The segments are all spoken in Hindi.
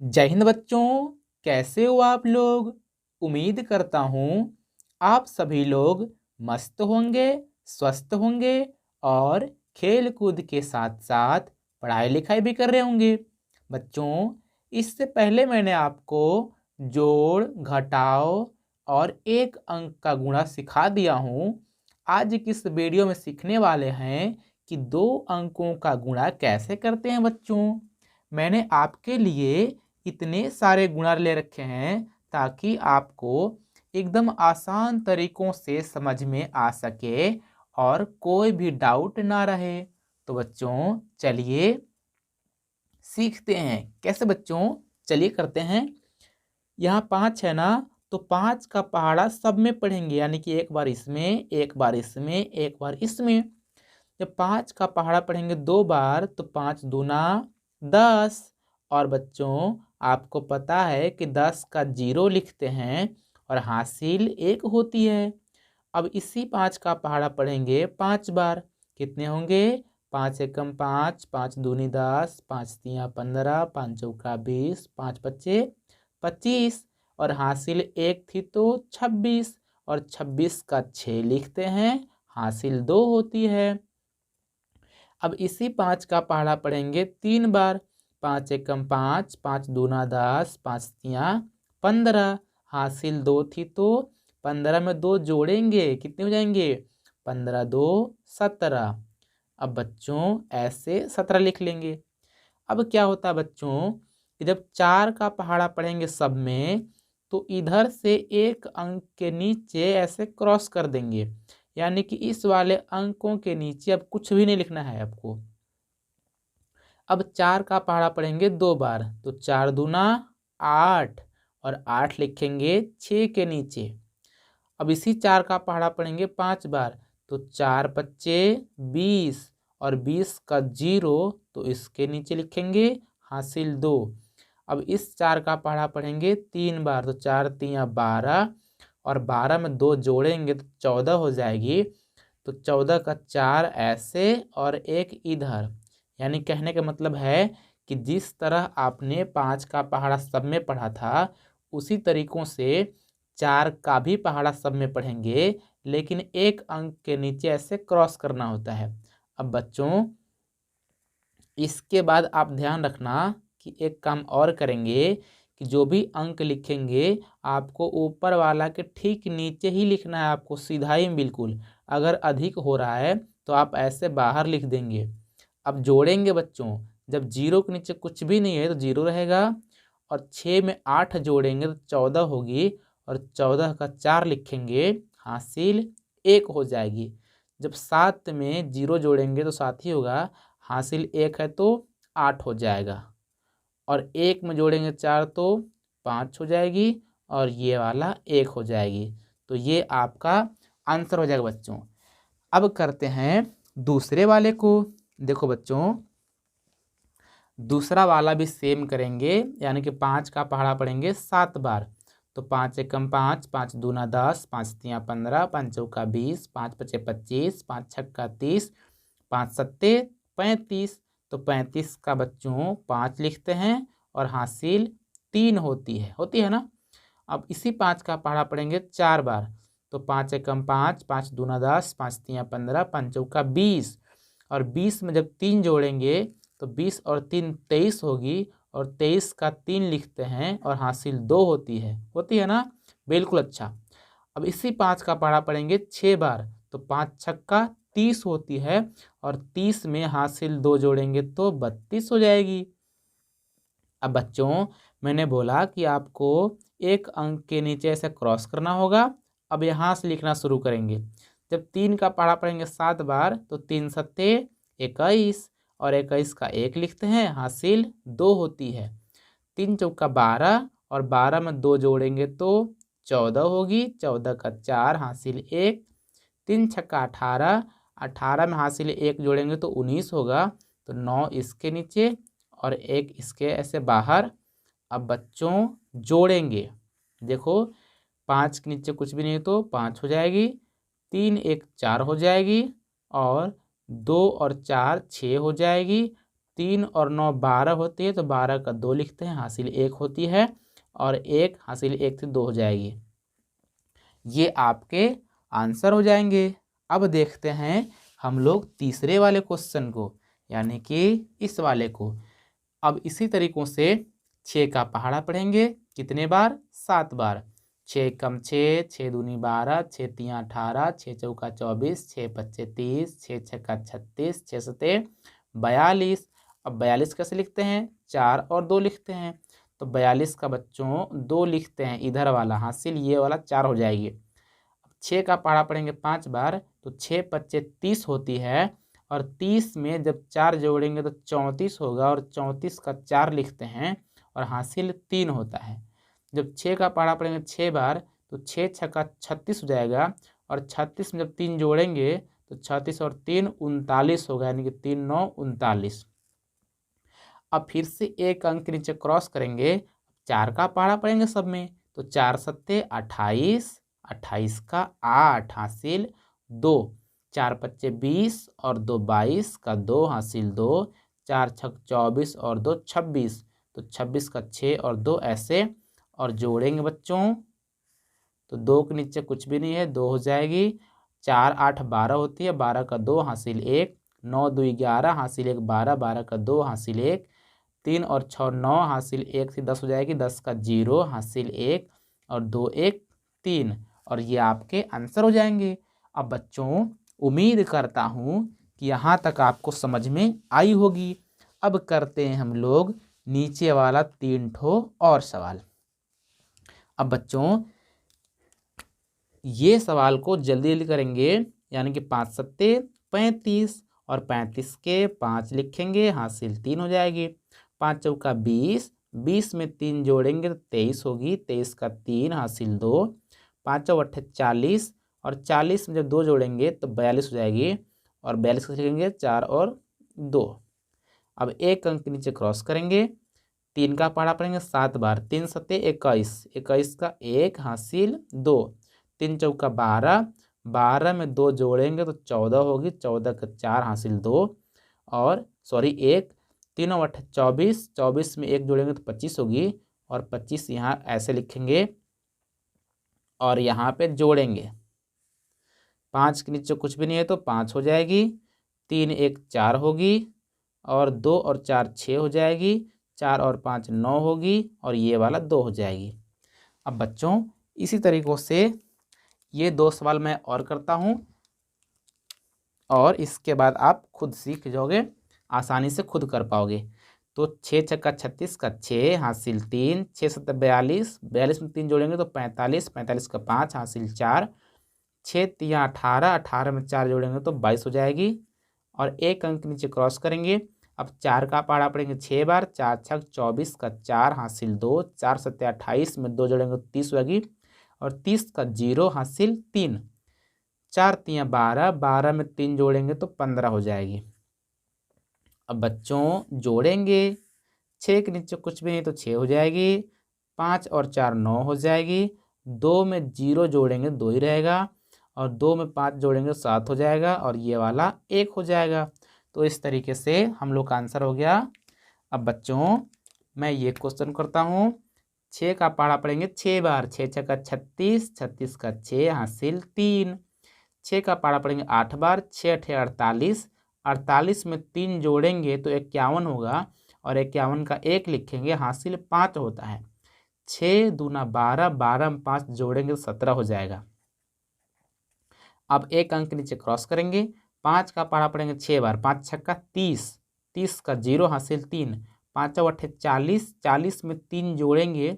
जय हिंद बच्चों, कैसे हो आप लोग। उम्मीद करता हूँ आप सभी लोग मस्त होंगे, स्वस्थ होंगे और खेल कूद के साथ साथ पढ़ाई लिखाई भी कर रहे होंगे। बच्चों, इससे पहले मैंने आपको जोड़, घटाव और एक अंक का गुणा सिखा दिया हूँ। आज की इस वीडियो में सीखने वाले हैं कि 2 अंकों का गुणा कैसे करते हैं। बच्चों, मैंने आपके लिए इतने सारे गुणा ले रखे हैं ताकि आपको एकदम आसान तरीकों से समझ में आ सके और कोई भी डाउट ना रहे। तो बच्चों चलिए सीखते हैं कैसे। बच्चों चलिए करते हैं। यहाँ 5 है ना, तो 5 का पहाड़ा सब में पढ़ेंगे, यानी कि एक बार इसमें, एक बार इसमें, एक बार इसमें। जब 5 का पहाड़ा पढ़ेंगे 2 बार तो 5 दूना 10। और बच्चों आपको पता है कि 10 का 0 लिखते हैं और हासिल 1 होती है। अब इसी 5 का पहाड़ा पढ़ेंगे 5 बार। कितने होंगे? 5 एकम 5, 5 दूनी 10, 5 तिया 15, 5 चौका 20, 5 पच्चे 25 और हासिल 1 थी तो 26। और 26 का 6 लिखते हैं, हासिल 2 होती है। अब इसी 5 का पहाड़ा पढ़ेंगे 3 बार। 5 एकम 5, 5 दूना 10, 5 तिया 15, हासिल 2 थी तो 15 में 2 जोड़ेंगे, कितने हो जाएंगे? 15 2 17। अब बच्चों ऐसे 17 लिख लेंगे। अब क्या होता है बच्चों कि जब 4 का पहाड़ा पढ़ेंगे सब में, तो इधर से एक अंक के नीचे ऐसे क्रॉस कर देंगे, यानी कि इस वाले अंकों के नीचे अब कुछ भी नहीं लिखना है आपको। अब 4 का पहाड़ा पढ़ेंगे 2 बार, तो 4 दूना 8 और 8 लिखेंगे 6 के नीचे। अब इसी 4 का पहाड़ा पढ़ेंगे 5 बार, तो 4 पच्चे 20 और 20 का 0 तो इसके नीचे लिखेंगे, हासिल 2। अब इस 4 का पहाड़ा पढ़ेंगे 3 बार, तो 4 तिया 12 और 12 में 2 जोड़ेंगे तो 14 हो जाएगी। तो 14 का 4 ऐसे और 1 इधर, यानी कहने का मतलब है कि जिस तरह आपने 5 का पहाड़ा सब में पढ़ा था उसी तरीकों से 4 का भी पहाड़ा सब में पढ़ेंगे, लेकिन एक अंक के नीचे ऐसे क्रॉस करना होता है। अब बच्चों इसके बाद आप ध्यान रखना कि एक काम और करेंगे कि जो भी अंक लिखेंगे आपको ऊपर वाला के ठीक नीचे ही लिखना है, आपको सीधा ही बिल्कुल। अगर अधिक हो रहा है तो आप ऐसे बाहर लिख देंगे। अब जोड़ेंगे बच्चों, जब 0 के नीचे कुछ भी नहीं है तो 0 रहेगा, और 6 में 8 जोड़ेंगे तो 14 होगी, और 14 का 4 लिखेंगे, हासिल 1 हो जाएगी। जब 7 में 0 जोड़ेंगे तो 7 ही होगा, हासिल 1 है तो 8 हो जाएगा। और 1 में जोड़ेंगे 4 तो 5 हो जाएगी, और ये वाला 1 हो जाएगी। तो ये आपका आंसर हो जाएगा बच्चों। अब करते हैं दूसरे वाले को। देखो बच्चों दूसरा वाला भी सेम करेंगे, यानी कि 5 का पहाड़ा पढ़ेंगे 7 बार। तो 5 एकम 5, 5 दूना 10, 5 तिया 15, 5 चौका 20, 5 पचे 25, 5 छक्का 30, 5 सत्ते 35। तो 35 का बच्चों 5 लिखते हैं और हासिल 3 होती है ना। अब इसी 5 का पहाड़ा पढ़ेंगे 4 बार। तो 5 एकम 5, 5 दूना 10, 5 तिया 15, 5 चौका 20 और 20 में जब 3 जोड़ेंगे तो 20 और 3 23 होगी, और 23 का 3 लिखते हैं और हासिल 2 होती है ना। बिल्कुल अच्छा। अब इसी 5 का पहाड़ा पढ़ेंगे 6 बार। तो 5 छक्का 30 होती है, और 30 में हासिल 2 जोड़ेंगे तो 32 हो जाएगी। अब बच्चों मैंने बोला कि आपको एक अंक के नीचे ऐसे क्रॉस करना होगा। अब यहाँ से लिखना शुरू करेंगे। जब 3 का पहाड़ा पढ़ेंगे 7 बार, तो 3 सत्ते 21 और 21 का 1 लिखते हैं, हासिल 2 होती है। 3 चौका 12 और 12 में 2 जोड़ेंगे तो 14 होगी, 14 का 4 हासिल 1। 3 छक्का 18, 18 में हासिल 1 जोड़ेंगे तो 19 होगा, तो 9 इसके नीचे और 1 इसके ऐसे बाहर। अब बच्चों जोड़ेंगे, देखो 5 के नीचे कुछ भी नहीं तो 5 हो जाएगी, 3 1 4 हो जाएगी, और 2 और 4 6 हो जाएगी, 3 और 9 12 होती है, तो 12 का 2 लिखते हैं, हासिल 1 होती है, और 1 हासिल 1 से 2 हो जाएगी। ये आपके आंसर हो जाएंगे। अब देखते हैं हम लोग तीसरे वाले क्वेश्चन को, यानी कि इस वाले को। अब इसी तरीकों से 6 का पहाड़ा पढ़ेंगे। कितने बार? 7 बार। 6 कम 6, 6 दूनी 12, 6 तिया 18, 6 चौका 24, 6 पच्चे 30, 6 छक्का 36, 6 सते 42। अब 42 कैसे लिखते हैं? 4 और 2 लिखते हैं। तो 42 का बच्चों 2 लिखते हैं, इधर वाला हासिल ये वाला 4 हो जाएगी। अब 6 का पहाड़ा पढ़ेंगे 5 बार, तो 6 पच्चे 30 होती है, और 30 में जब 4 जोड़ेंगे तो 34 होगा, और 34 का 4 लिखते हैं, और हासिल 3 होता है। जब 6 का पहाड़ा पढ़ेंगे 6 बार, तो 6 छक्का 36 हो जाएगा, और 36 में जब 3 जोड़ेंगे तो 36 और 3 39 होगा, यानी कि 3 9 39। अब फिर से एक अंक नीचे क्रॉस करेंगे, 4 का पहाड़ा पढ़ेंगे सब में, तो 4 सत्ते 28, 28 का 8 हासिल 2, 4 पच्चे 20 और 2 22 का 2 हासिल 2, 4 छक 24 और 2 26, तो 26 का 6 और 2 ऐसे, और जोड़ेंगे बच्चों तो 2 के नीचे कुछ भी नहीं है, 2 हो जाएगी। 4 8 12 होती है, 12 का 2 हासिल 1, 9 2 11 हासिल 1 12, 12 का 2 हासिल 1, 3 और 6 9 हासिल 1 से 10 हो जाएगी, 10 का 0 हासिल 1, और 2 1 3, और ये आपके आंसर हो जाएंगे। अब बच्चों उम्मीद करता हूँ कि यहाँ तक आपको समझ में आई होगी। अब करते हैं हम लोग नीचे वाला 3 ठो और सवाल। अब बच्चों ये सवाल को जल्दी जल्दी करेंगे, यानी कि 5 सत्ते 35, और 35 के 5 लिखेंगे, हासिल 3 हो जाएगी। 5 चौका 20, 20 में 3 जोड़ेंगे तो 23 होगी, 23 का 3 हासिल 2, 5 चौ 40, और 40 में जब 2 जोड़ेंगे तो 42 हो जाएगी, और 42 को लिखेंगे 4 और 2। अब एक अंक नीचे क्रॉस करेंगे, 3 का पहाड़ा पढ़ेंगे 7 बार, 3 सत्ते 21, 21 का 1 हासिल 2, 3 चौका 12, 12 में 2 जोड़ेंगे तो 14 होगी, 14 का 4 हासिल 2, और सॉरी 1, 3 और 8 24, 24 में 1 जोड़ेंगे तो 25 होगी, और 25 यहाँ ऐसे लिखेंगे और यहाँ पे जोड़ेंगे। 5 के नीचे कुछ भी नहीं है तो 5 हो जाएगी, 3 1 4 होगी, और 2 और 4 6 हो जाएगी, 4 और 5 9 होगी, और ये वाला 2 हो जाएगी। अब बच्चों इसी तरीक़ों से ये 2 सवाल मैं और करता हूँ, और इसके बाद आप खुद सीख जाओगे, आसानी से खुद कर पाओगे। तो 6 छक्का 36 का 6 हासिल 3, 6 सत्तर 42, 42 में 3 जोड़ेंगे तो 45, 45 का 5 हासिल 4, 6 तिया 18, 18 में 4 जोड़ेंगे तो 22 हो जाएगी, और एक अंक नीचे क्रॉस करेंगे। अब 4 का पहाड़ा पढ़ेंगे 6 बार, 4 छक 24 का 4 हासिल 2, 4 सत्ते 28 में 2 जोड़ेंगे तो 30 होगी, और 30 का 0 हासिल 3, 4 तिया 12, 12 में 3 जोड़ेंगे तो 15 हो जाएगी। अब बच्चों जोड़ेंगे, 6 के नीचे कुछ भी नहीं तो 6 हो जाएगी, 5 और 4 9 हो जाएगी, 2 में 0 जोड़ेंगे 2 ही रहेगा, और 2 में 5 जोड़ेंगे 7 हो जाएगा, और ये वाला 1 हो जाएगा। तो इस तरीके से हम लोग का आंसर हो गया। अब बच्चों मैं ये क्वेश्चन करता हूँ, 6 का पहाड़ा पढ़ेंगे 6 बार, 6 छक्का 36, 36 का 6 हासिल 3, 6 का पहाड़ा पढ़ेंगे 8 बार, 6 अठे 48, 48 में 3 जोड़ेंगे तो 51 होगा, और 51 का 1 लिखेंगे, हासिल 5 होता है। 6 दूना 12, 12 में 5 जोड़ेंगे तो 17 हो जाएगा। अब एक अंक नीचे क्रॉस करेंगे, 5 का पहाड़ा पढ़ेंगे 6 बार, 5 छक्का 30, 30 का 0 हासिल 3, 5 अठे 40, 40 में 3 जोड़ेंगे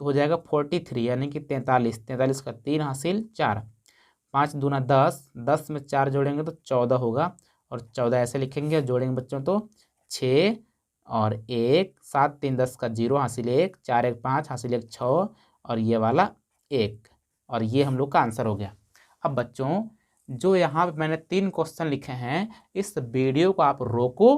तो हो जाएगा 43, यानी कि 43, 43 का 3 हासिल 4, 5 दूना 10, 10 में 4 जोड़ेंगे तो 14 होगा, और 14 ऐसे लिखेंगे, जोड़ेंगे बच्चों तो 6 और 1, 7 3 10 का 0 हासिल 1, 4 1 5 हासिल 1 6, और ये वाला 1, और ये हम लोग का आंसर हो गया। अब बच्चों जो यहाँ पे मैंने 3 क्वेश्चन लिखे हैं, इस वीडियो को आप रोको,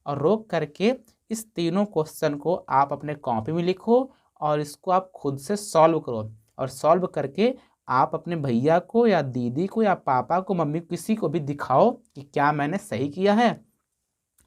और रोक करके इस तीनों क्वेश्चन को आप अपने कॉपी में लिखो, और इसको आप खुद से सॉल्व करो, और सॉल्व करके आप अपने भैया को या दीदी को या पापा को, मम्मी, किसी को भी दिखाओ कि क्या मैंने सही किया है।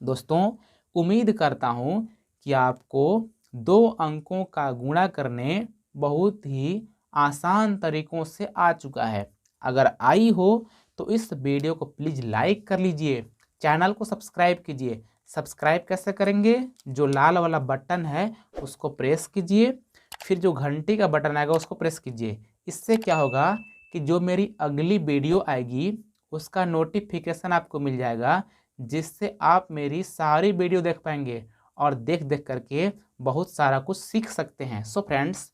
दोस्तों उम्मीद करता हूँ कि आपको 2 अंकों का गुणा करने बहुत ही आसान तरीकों से आ चुका है। अगर आई हो तो इस वीडियो को प्लीज़ लाइक कर लीजिए, चैनल को सब्सक्राइब कीजिए। सब्सक्राइब कैसे करेंगे? जो लाल वाला बटन है उसको प्रेस कीजिए, फिर जो घंटी का बटन आएगा उसको प्रेस कीजिए। इससे क्या होगा कि जो मेरी अगली वीडियो आएगी उसका नोटिफिकेशन आपको मिल जाएगा, जिससे आप मेरी सारी वीडियो देख पाएंगे और देख देख करके बहुत सारा कुछ सीख सकते हैं। सो फ्रेंड्स,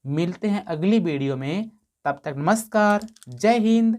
मिलते हैं अगली वीडियो में। तब तक नमस्कार, जय हिंद।